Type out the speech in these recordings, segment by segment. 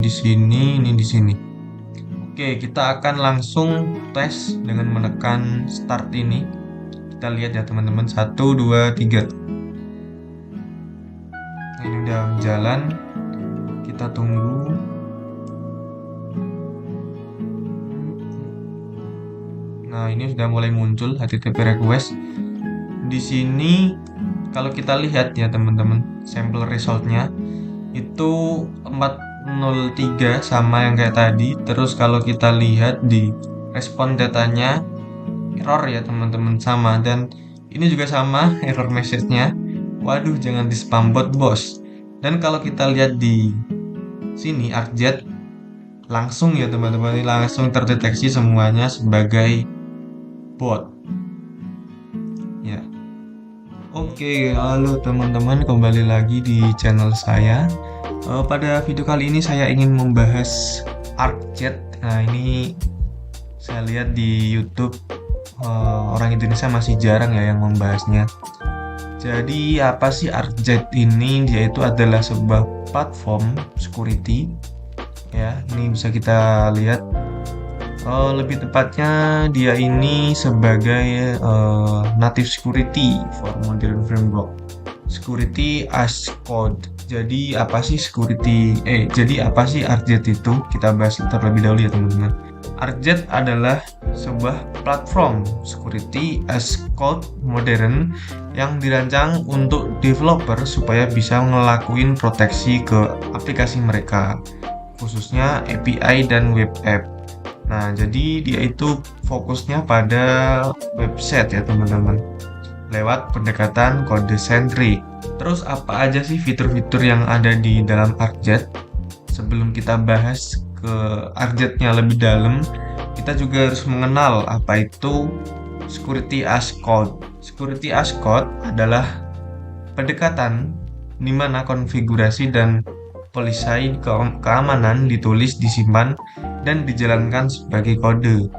di sini, ini di sini. Oke, kita akan langsung tes dengan menekan start ini. Kita lihat ya teman-teman, 1, 2, 3. Nah, ini udah jalan. Kita tunggu. Nah, ini sudah mulai muncul HTTP request. Di sini kalau kita lihat ya teman-teman, sampel resultnya itu 403 sama yang kayak tadi. Terus kalau kita lihat di respon datanya error ya teman-teman, sama. Dan ini juga sama error message-nya. Waduh, jangan di spam bot bos. Dan kalau kita lihat di sini ArcJet langsung ya teman-teman, ini langsung terdeteksi semuanya sebagai bot ya. Oke, halo teman-teman, kembali lagi di channel saya. Pada video kali ini saya ingin membahas ArcJet. Nah, ini saya lihat di YouTube orang Indonesia masih jarang ya yang membahasnya. Jadi apa sih ArcJet ini? Dia itu adalah sebuah platform security ya. Ini bisa kita lihat. Lebih tepatnya dia ini sebagai native security for modern framework security as code. Jadi apa sih ArcJet itu? Kita bahas terlebih dahulu ya teman-teman. ArcJet adalah sebuah platform security as code modern yang dirancang untuk developer supaya bisa ngelakuin proteksi ke aplikasi mereka, khususnya API dan web app. Nah, jadi dia itu fokusnya pada website ya teman-teman, lewat pendekatan kode sentrik. Terus apa aja sih fitur-fitur yang ada di dalam ArcJet? Sebelum kita bahas ke ArcJet-nya lebih dalam, kita juga harus mengenal apa itu security as code. Security as code adalah pendekatan di mana konfigurasi dan pelisai keamanan ditulis, disimpan, dan dijalankan sebagai kode,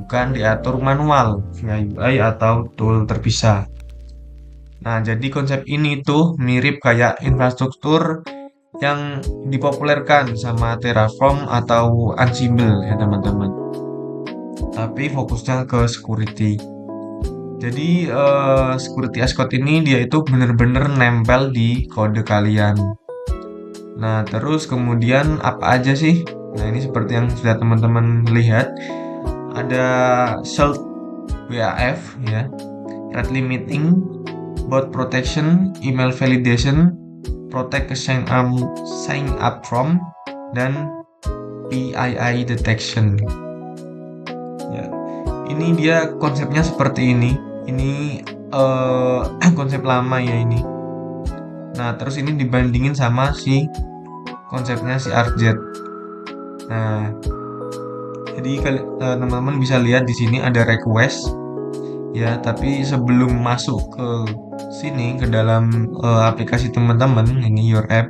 bukan diatur manual via UI atau tool terpisah. Nah, jadi konsep ini tuh mirip kayak infrastruktur yang dipopulerkan sama Terraform atau Ansible ya teman-teman. Tapi fokusnya ke security. Jadi security as code ini dia itu bener-bener nempel di kode kalian. Nah, terus kemudian apa aja sih? Nah, ini seperti yang sudah teman-teman lihat, ada Shield WAF ya, Threat Limiting, Bot Protection, Email Validation, Protect Sign Up From, dan PII Detection. Ya, ini dia konsepnya seperti ini. Ini konsep lama ya ini. Nah, terus ini dibandingin sama si konsepnya si ArcJet. Nah, jadi teman-teman bisa lihat di sini ada request ya, tapi sebelum masuk ke sini ke dalam aplikasi teman-teman, ini your app,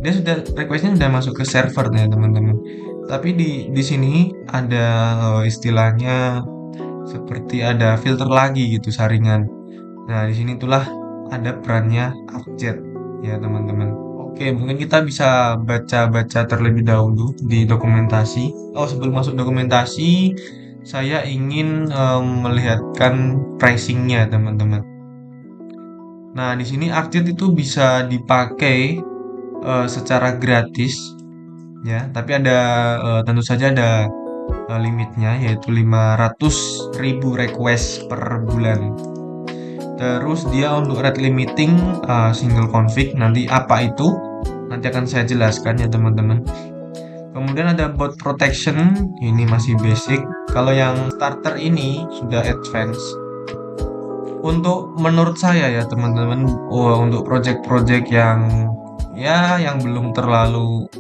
dia sudah requestnya sudah masuk ke server ya teman-teman. Tapi di sini ada istilahnya seperti ada filter lagi gitu, saringan. Nah, di sini itulah ada perannya ArcJet ya teman-teman. Oke, mungkin kita bisa baca-baca terlebih dahulu di dokumentasi. Sebelum masuk dokumentasi, saya ingin melihatkan pricingnya teman-teman. Nah, di sini ArcJet itu bisa dipakai secara gratis ya, tapi ada tentu saja ada limitnya, yaitu 500.000 request per bulan. Terus dia untuk rate limiting single config, nanti apa itu? Nanti akan saya jelaskan ya teman-teman. Kemudian ada bot protection, ini masih basic. Kalau yang starter ini sudah advance. Untuk menurut saya ya teman-teman, untuk project-project yang belum terlalu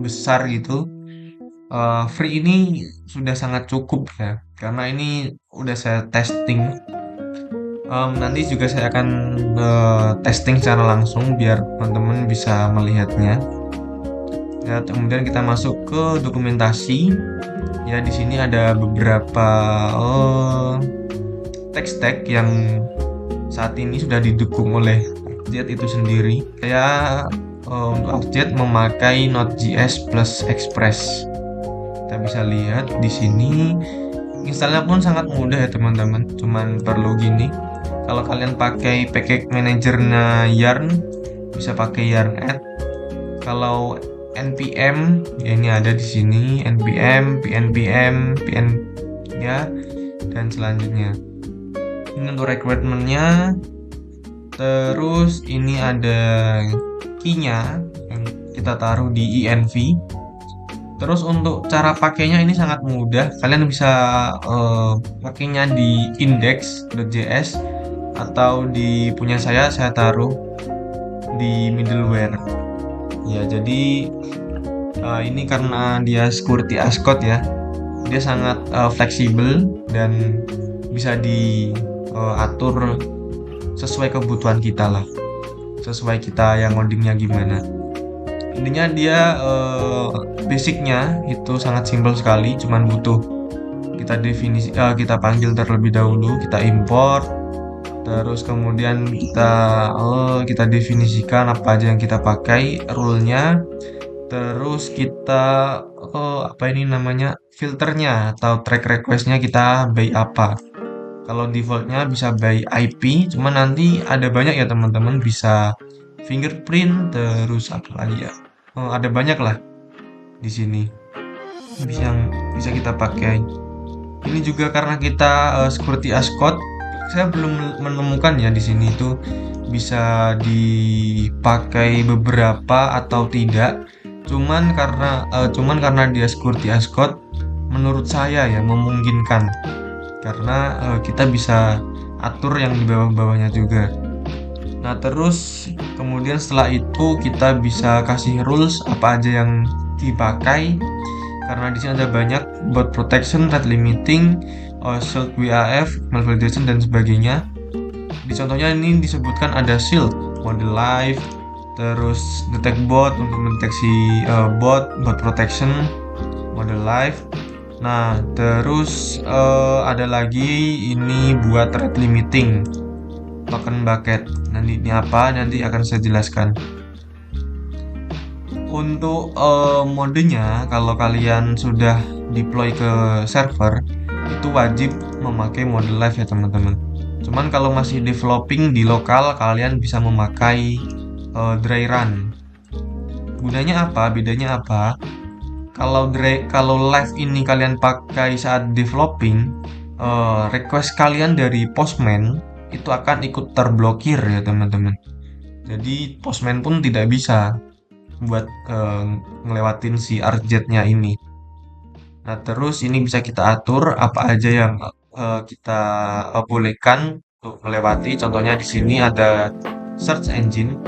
besar gitu, free ini sudah sangat cukup ya, karena ini udah saya testing. Nanti juga saya akan testing secara langsung biar teman-teman bisa melihatnya. Ya, kemudian kita masuk ke dokumentasi. Ya, di sini ada beberapa tech yang saat ini sudah didukung oleh ArcJet itu sendiri. Saya untuk Arc.js memakai Node.js plus Express. Kita bisa lihat di sini installnya pun sangat mudah ya teman-teman. Cuman perlu gini. Kalau kalian pakai package manajernya Yarn, bisa pakai Yarn Add. Kalau npm, ya ini ada di sini npm, pnpm, pn ya, dan selanjutnya. Ini untuk requirement-nya. Terus ini ada key-nya yang kita taruh di env. Terus untuk cara pakainya ini sangat mudah. Kalian bisa pakainya di index.js atau di punya saya taruh di middleware. Ya, jadi ini karena dia security as code ya. Dia sangat fleksibel dan bisa diatur sesuai kebutuhan kita lah. Sesuai kita yang ngodingnya gimana. Intinya dia basicnya itu sangat simpel sekali, cuman butuh kita panggil terlebih dahulu, kita import, terus kemudian kita definisikan apa aja yang kita pakai rule-nya, terus kita apa ini namanya filternya atau track request-nya kita by apa. Kalau defaultnya bisa by IP, cuman nanti ada banyak ya teman-teman, bisa fingerprint, terus apa lagi ya? Ada banyak lah di sini yang bisa kita pakai. Ini juga karena kita security as code, saya belum menemukan ya di sini itu bisa dipakai beberapa atau tidak. Cuman karena dia security as code, menurut saya ya memungkinkan karena kita bisa atur yang di bawah-bawahnya juga. Nah, terus kemudian setelah itu kita bisa kasih rules apa aja yang dipakai. Karena di sini ada banyak bot protection, rate limiting, shield WAF, malvalidation dan sebagainya. Di contohnya ini disebutkan ada shield, model live, terus detect bot untuk mendeteksi bot protection, model live. Nah, terus ada lagi ini buat rate limiting. Token bucket. Nanti ini apa? Nanti akan saya jelaskan. Untuk modenya, kalau kalian sudah deploy ke server, itu wajib memakai mode live ya teman-teman. Cuman kalau masih developing di lokal, kalian bisa memakai dry run. Gunanya apa? Bedanya apa? Kalau live ini kalian pakai saat developing, request kalian dari Postman itu akan ikut terblokir ya teman-teman. Jadi Postman pun tidak bisa buat ngelewatin si Arc.js-nya ini. Nah, terus ini bisa kita atur apa aja yang kita bolehkan untuk melewati. Contohnya di sini ada search engine.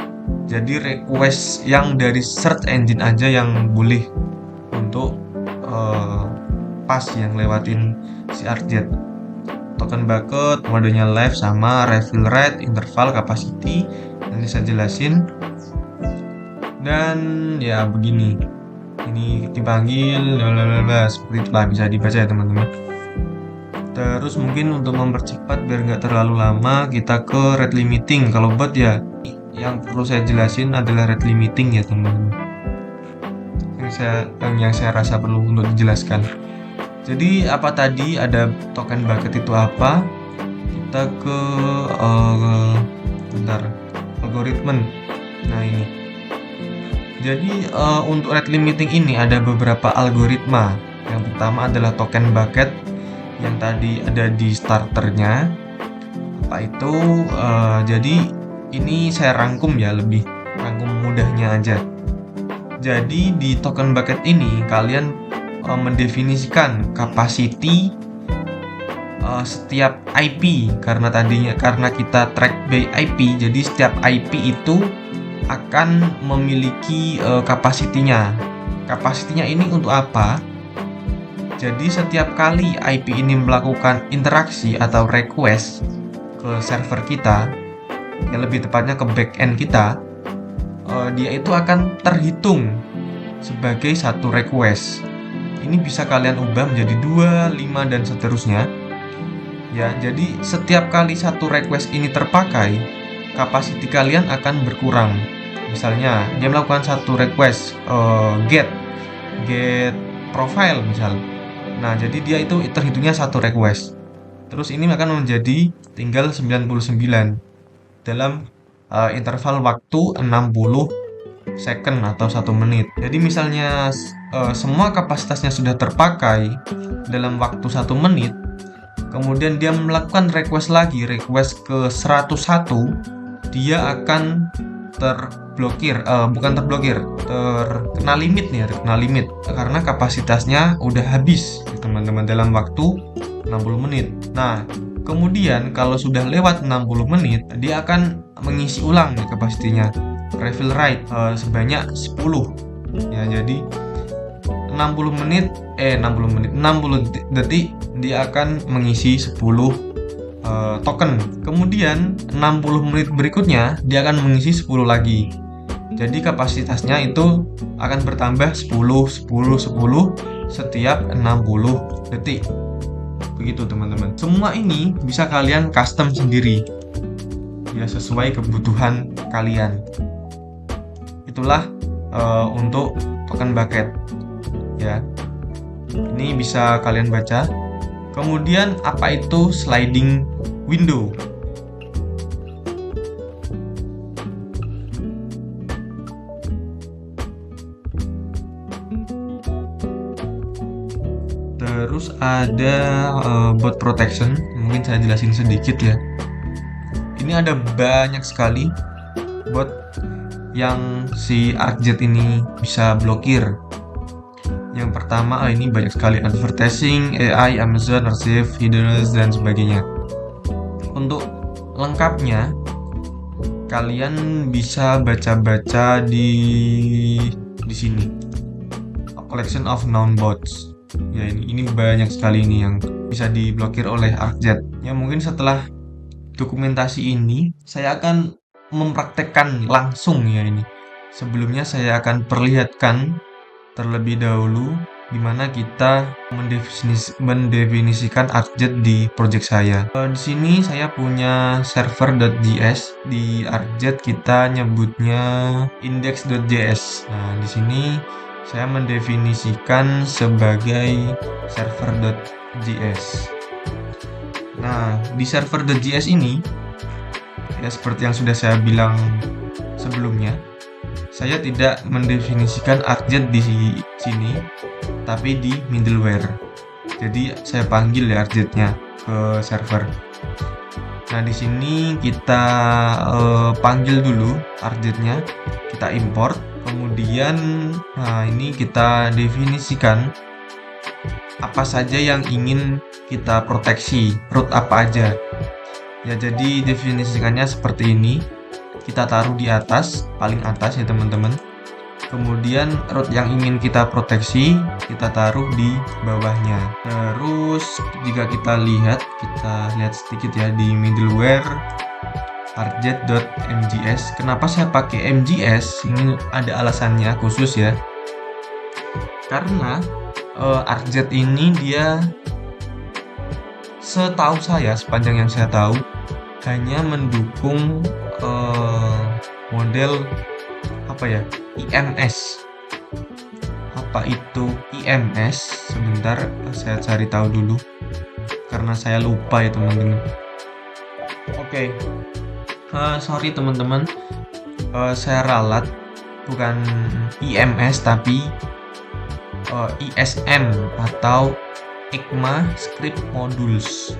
Jadi request yang dari search engine aja yang boleh untuk pas yang lewatin si Arc.js. Token bucket, modenya live sama refill rate, interval, capacity. Nanti saya jelasin. Dan ya begini. Ini dipanggil seperti itulah, bisa dibaca ya teman-teman. Terus mungkin untuk mempercepat biar nggak terlalu lama, kita ke rate limiting. Kalau bot ya, yang perlu saya jelasin adalah rate limiting ya teman-teman. Yang saya rasa perlu untuk dijelaskan. Jadi apa tadi, ada token bucket itu apa? Kita ke algoritma. Nah ini. Jadi untuk rate limiting ini ada beberapa algoritma. Yang pertama adalah token bucket yang tadi ada di starternya. Apa itu? Jadi ini saya rangkum ya, lebih rangkum mudahnya aja. Jadi di token bucket ini kalian mendefinisikan capacity setiap IP, karena kita track by IP, jadi setiap IP itu akan memiliki kapasitinya. Kapasitinya ini untuk apa? Jadi setiap kali IP ini melakukan interaksi atau request ke server kita, yang lebih tepatnya ke backend kita, dia itu akan terhitung sebagai satu request. Ini bisa kalian ubah menjadi 2, 5, dan seterusnya. Ya, jadi setiap kali satu request ini terpakai, kapasiti kalian akan berkurang. Misalnya dia melakukan satu request get profile misal. Nah, jadi dia itu terhitungnya satu request. Terus ini akan menjadi tinggal 99 dalam interval waktu 60 second atau 1 menit. Jadi misalnya semua kapasitasnya sudah terpakai dalam waktu 1 menit, kemudian dia melakukan request lagi, request ke 101, dia akan terblokir, bukan terblokir, terkena limit nih, terkena limit karena kapasitasnya udah habis teman-teman dalam waktu 60 menit. Nah, kemudian kalau sudah lewat 60 menit, dia akan mengisi ulang nih kapasitinya. Refill rate sebanyak 10. Ya, jadi 60 menit 60 detik dia akan mengisi 10 token. Kemudian 60 menit berikutnya dia akan mengisi 10 lagi. Jadi kapasitasnya itu akan bertambah 10 10 10 setiap 60 detik. Begitu teman-teman. Semua ini bisa kalian custom sendiri. Ya, sesuai kebutuhan kalian. Itulah untuk token bucket. Ya. Ini bisa kalian baca. Kemudian apa itu sliding window? Terus ada bot protection, mungkin saya jelasin sedikit ya. Ini ada banyak sekali bot yang si ArcJet ini bisa blokir. Yang pertama, ini banyak sekali advertising, AI, Amazon, Receive, Hidden, dan sebagainya. Untuk lengkapnya, kalian bisa baca-baca di sini. A collection of known bots. Ya, ini banyak sekali ini yang bisa diblokir oleh ArcJet. Ya, mungkin setelah dokumentasi ini saya akan mempraktekkan langsung ya ini. Sebelumnya saya akan perlihatkan terlebih dahulu di mana kita mendefinisikan ArcJet di project saya. Di sini saya punya server.js, di ArcJet kita nyebutnya index.js. Nah, di sini saya mendefinisikan sebagai server.js. Nah, di server.js ini ya seperti yang sudah saya bilang sebelumnya, saya tidak mendefinisikan ArcJet di sini, tapi di middleware. Jadi saya panggil ya ArcJet-nya ke server. Nah, di sini kita panggil dulu ArcJet-nya, kita import, kemudian ini kita definisikan apa saja yang ingin kita proteksi, root apa aja. Ya, jadi definisikannya seperti ini. Kita taruh di atas, paling atas ya teman-teman. Kemudian root yang ingin kita proteksi, kita taruh di bawahnya. Terus jika kita lihat sedikit ya di middleware arcjet.mjs. Kenapa saya pakai mjs? Ini ada alasannya khusus ya. Karena ArcJet ini dia setahu saya, sepanjang yang saya tahu, hanya mendukung model apa ya, IMS. Apa itu IMS? Sebentar, saya cari tahu dulu karena saya lupa ya teman-teman. Oke. Sorry teman-teman, saya ralat, bukan IMS tapi ISM atau ECMAScript Modules,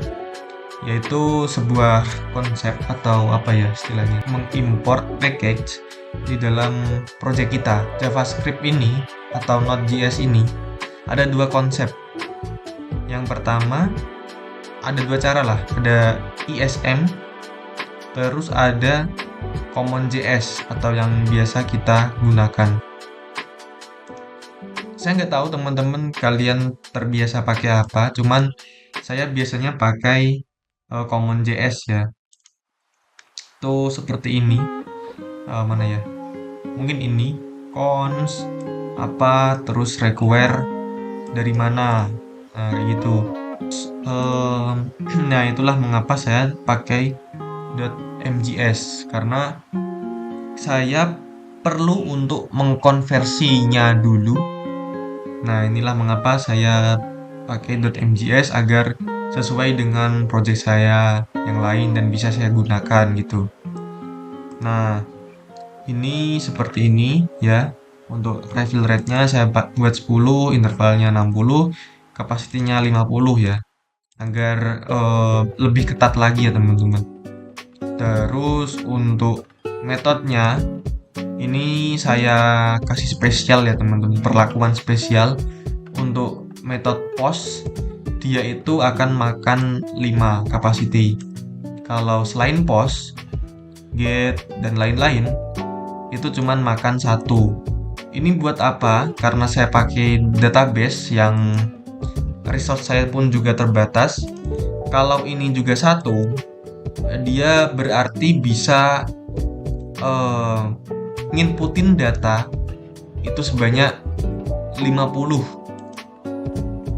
yaitu sebuah konsep atau apa ya istilahnya, mengimport package di dalam project kita. JavaScript ini atau Node.js ini ada dua konsep. Yang pertama, ada dua cara lah, ada ISM, terus ada CommonJS atau yang biasa kita gunakan. Saya nggak tahu teman-teman kalian terbiasa pakai apa, cuman saya biasanya pakai CommonJS ya. Tuh seperti ini. Mana ya? Mungkin ini cons apa terus require dari mana. Nah, kayak gitu. Nah, itulah mengapa saya pakai .mjs, karena saya perlu untuk mengkonversinya dulu. Nah, inilah mengapa saya pakai .mjs agar sesuai dengan project saya yang lain dan bisa saya gunakan gitu. Nah, ini seperti ini ya. Untuk refill rate-nya saya buat 10, intervalnya 60, kapasitinya 50 ya. Agar lebih ketat lagi ya teman-teman. Terus untuk metodenya ini saya kasih spesial ya teman-teman, perlakuan spesial. Untuk metode post dia itu akan makan 5 capacity. Kalau selain post, get dan lain-lain itu cuman makan 1. Ini buat apa? Karena saya pakai database yang resource saya pun juga terbatas. Kalau ini juga 1, dia berarti bisa nginputin data itu sebanyak 50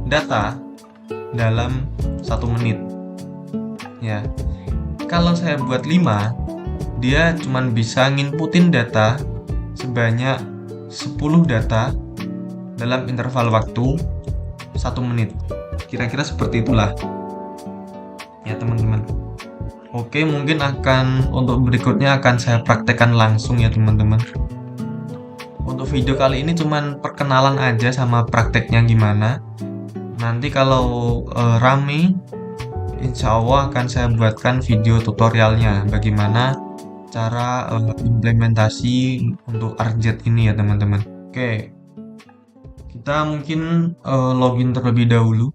data dalam 1 menit ya. Kalau saya buat 5, dia cuman bisa nginputin data sebanyak 10 data dalam interval waktu 1 menit. Kira-kira seperti itulah ya teman-teman. Oke, mungkin untuk berikutnya akan saya praktekkan langsung ya teman-teman. Untuk video kali ini cuman perkenalan aja sama prakteknya gimana. Nanti kalau rame, insya Allah akan saya buatkan video tutorialnya bagaimana cara implementasi untuk RJet ini ya teman-teman. Oke, kita mungkin login terlebih dahulu.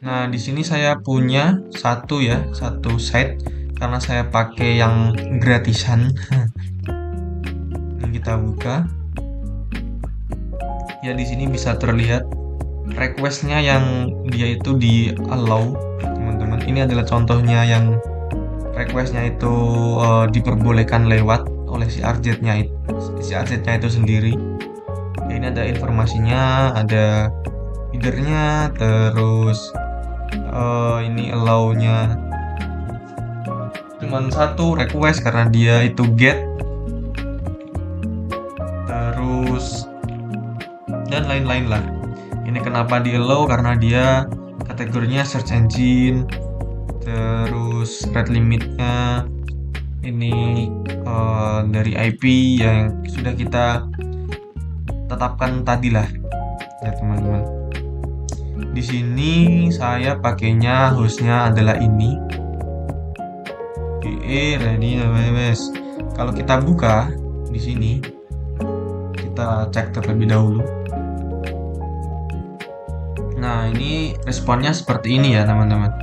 Nah, di sini saya punya satu site karena saya pakai yang gratisan. Ini kita buka. Ya, di sini bisa terlihat requestnya yang dia itu di allow, teman-teman. Ini adalah contohnya yang requestnya itu diperbolehkan lewat oleh si RJet-nya itu sendiri. Ya, ini ada informasinya, ada headernya, terus ini allow-nya cuman 1 request karena dia itu get, terus dan lain-lain lah. Ini kenapa di allow karena dia kategorinya search engine, terus rate limitnya ini dari IP yang sudah kita tetapkan tadi lah ya teman-teman. Di sini saya pakainya hostnya adalah ini ready WWS. Kalau kita buka di sini, kita cek terlebih dahulu. Nah, ini responnya seperti ini ya teman-teman.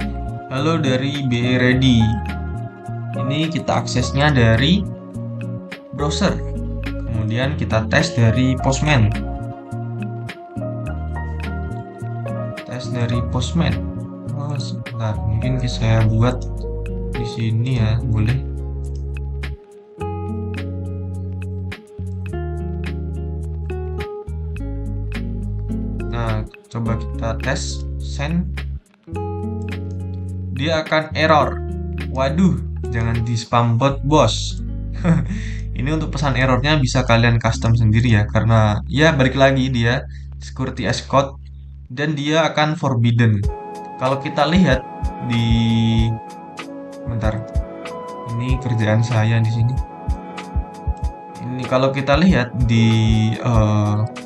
Halo dari BE Ready. Ini kita aksesnya dari browser. Kemudian kita tes dari Postman. Dari Postman. Oh, sebentar, mungkin saya buat di sini ya, boleh. Nah, coba kita tes send. Dia akan error. Waduh, jangan di spam bot, bos. Ini untuk pesan errornya bisa kalian custom sendiri ya, karena ya balik lagi dia security as code dan dia akan forbidden. Kalau kita lihat di bentar, ini kerjaan saya di sini. Ini kalau kita lihat di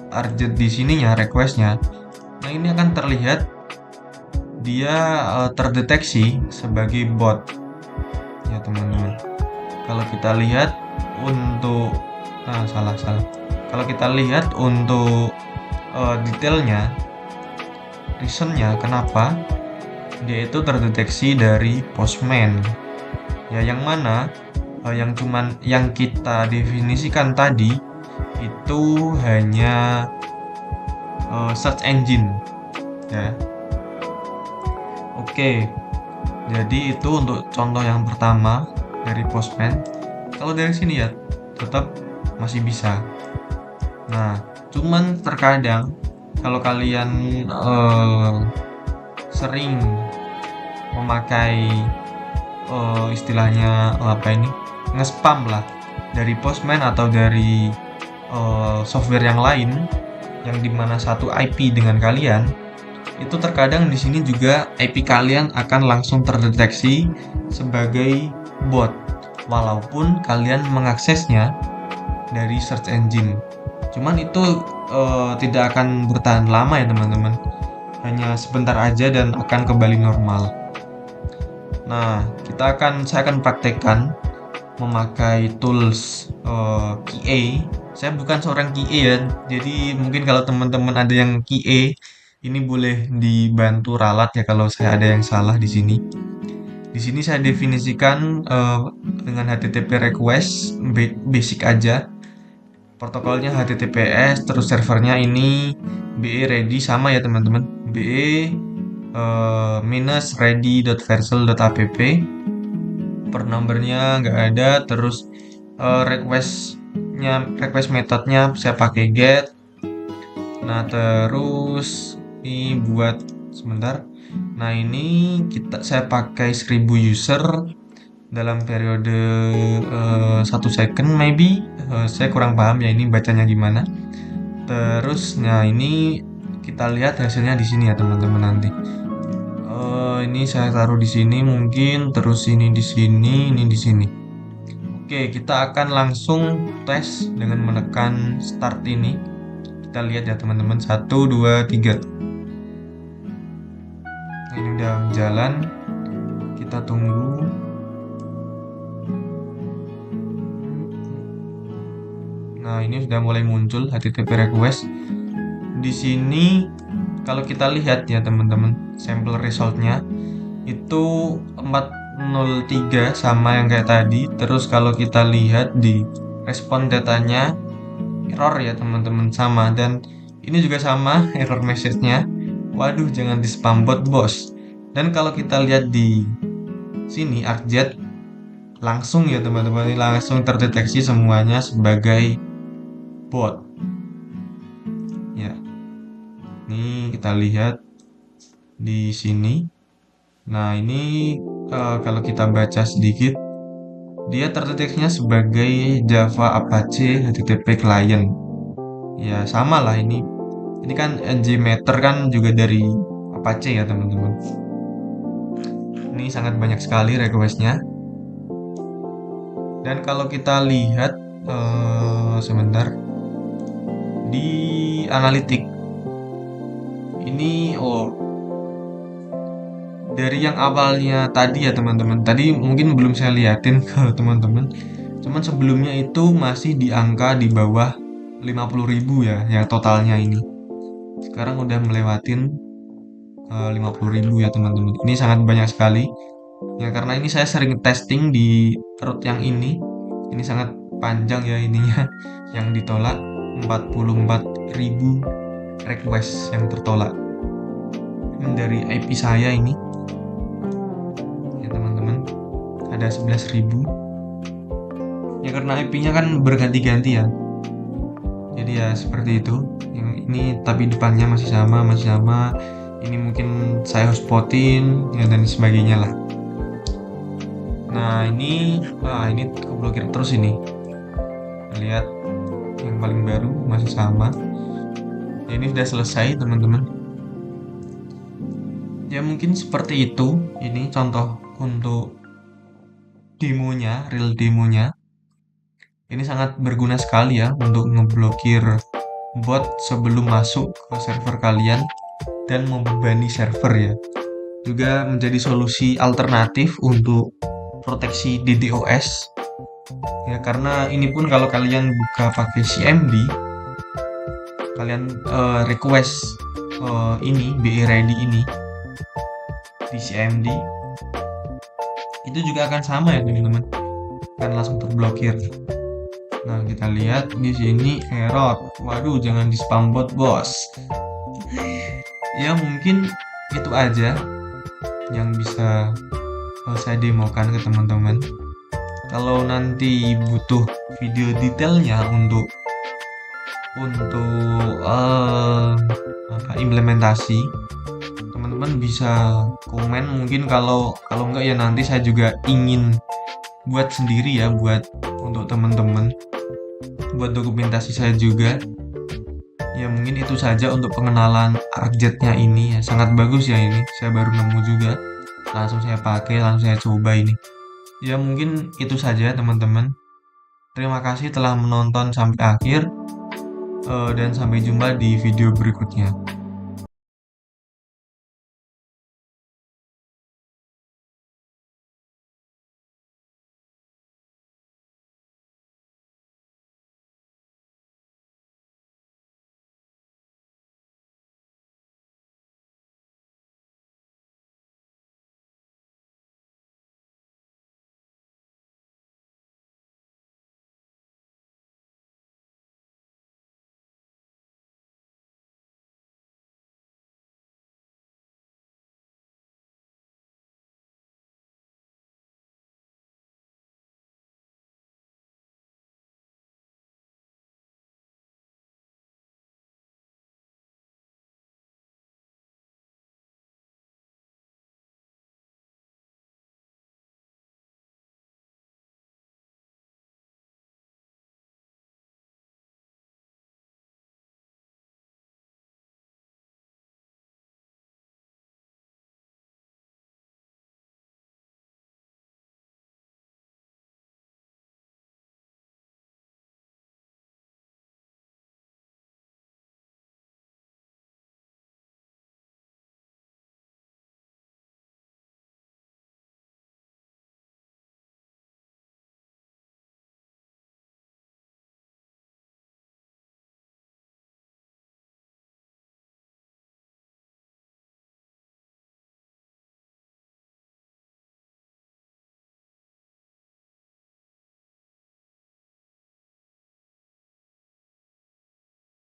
RJet di sininya requestnya, nah ini akan terlihat dia terdeteksi sebagai bot ya teman-teman. Kalau kita lihat untuk salah. Kalau kita lihat untuk detailnya, reasonnya kenapa dia itu terdeteksi dari Postman ya, yang mana yang kita definisikan tadi itu hanya search engine ya. Oke, jadi itu untuk contoh yang pertama dari Postman. Kalau dari sini ya tetap masih bisa. Nah, cuman terkadang kalau kalian sering memakai istilahnya nge-spam lah dari Postman atau dari software yang lain yang dimana satu IP dengan kalian, itu terkadang di sini juga IP kalian akan langsung terdeteksi sebagai bot walaupun kalian mengaksesnya dari search engine. Cuman itu tidak akan bertahan lama ya teman-teman, hanya sebentar aja dan akan kembali normal. Nah, saya akan praktekkan memakai tools QA. Saya bukan seorang QA ya, jadi mungkin kalau teman-teman ada yang QA, ini boleh dibantu ralat ya kalau saya ada yang salah di sini. Di sini saya definisikan dengan HTTP request basic aja. Protokolnya HTTPS, terus servernya ini BE ready sama ya teman-teman. BE minus ready.vercel.app, per numbernya nggak ada, terus request methodnya saya pakai get. Nah terus ini buat sebentar. Nah ini saya pakai 1000 user dalam periode 1 second maybe. Saya kurang paham ya ini bacanya gimana. Terus nah ini kita lihat hasilnya di sini ya teman-teman nanti. Ini saya taruh di sini mungkin, terus ini di sini, ini di sini. Oke, kita akan langsung tes dengan menekan start ini. Kita lihat ya teman-teman, 1, 2, 3. Ini udah jalan. Kita tunggu. Nah, ini sudah mulai muncul HTTP request. Di sini kalau kita lihat ya teman-teman, sampel resultnya itu 403 sama yang kayak tadi. Terus kalau kita lihat di respon datanya error ya teman-teman, sama, dan ini juga sama error message-nya. Waduh, jangan di spam bot bos. Dan kalau kita lihat di sini ArcJet langsung ya teman-teman, ini langsung terdeteksi semuanya sebagai bot. Ya. Ini kita lihat di sini. Nah, ini kalau kita baca sedikit, dia terdeteksinya sebagai Java Apache HTTP client. Ya, sama lah ini. Ini kan NJMeter kan juga dari Apache ya, teman-teman. Ini sangat banyak sekali requestnya. Dan kalau kita lihat sebentar di analitik ini, dari yang awalnya tadi ya teman-teman, tadi mungkin belum saya liatin ke teman-teman, cuman sebelumnya itu masih di angka di bawah 50.000 ya yang totalnya ini. Sekarang udah melewatin 50.000 ya teman-teman. Ini sangat banyak sekali ya, karena ini saya sering testing di route yang ini sangat panjang ya ininya yang ditolak, 44.000 request yang tertolak dari IP saya ini ya teman-teman, ada 11.000 ya, karena IP-nya kan berganti-ganti ya, jadi ya seperti itu. Yang ini tapi depannya masih sama, ini mungkin saya hotspotin ya dan sebagainya lah. Nah ini keblokir terus ini. Lihat yang paling baru masih sama. Ya, ini sudah selesai teman-teman. Ya mungkin seperti itu. Ini contoh untuk demonya, real demonya. Ini sangat berguna sekali ya untuk ngeblokir bot sebelum masuk ke server kalian dan membebani server ya. Juga menjadi solusi alternatif untuk proteksi DDoS. Ya karena ini pun kalau kalian buka pakai CMD, kalian request ini BE ready ini di CMD, itu juga akan sama ya teman-teman, akan langsung terblokir. Nah kita lihat di sini error, waduh jangan di spam bot bos. Ya mungkin itu aja yang bisa saya demokan ke teman-teman. Kalau nanti butuh video detailnya untuk implementasi, teman-teman bisa komen, mungkin kalau kalau enggak ya nanti saya juga ingin buat sendiri ya, buat untuk teman-teman, buat dokumentasi saya juga. Ya mungkin itu saja untuk pengenalan ArcJet-nya ini ya. Sangat bagus ya ini. Saya baru nemu juga. Langsung saya pakai, langsung saya coba ini. Ya mungkin itu saja teman-teman. Terima kasih telah menonton sampai akhir dan sampai jumpa di video berikutnya.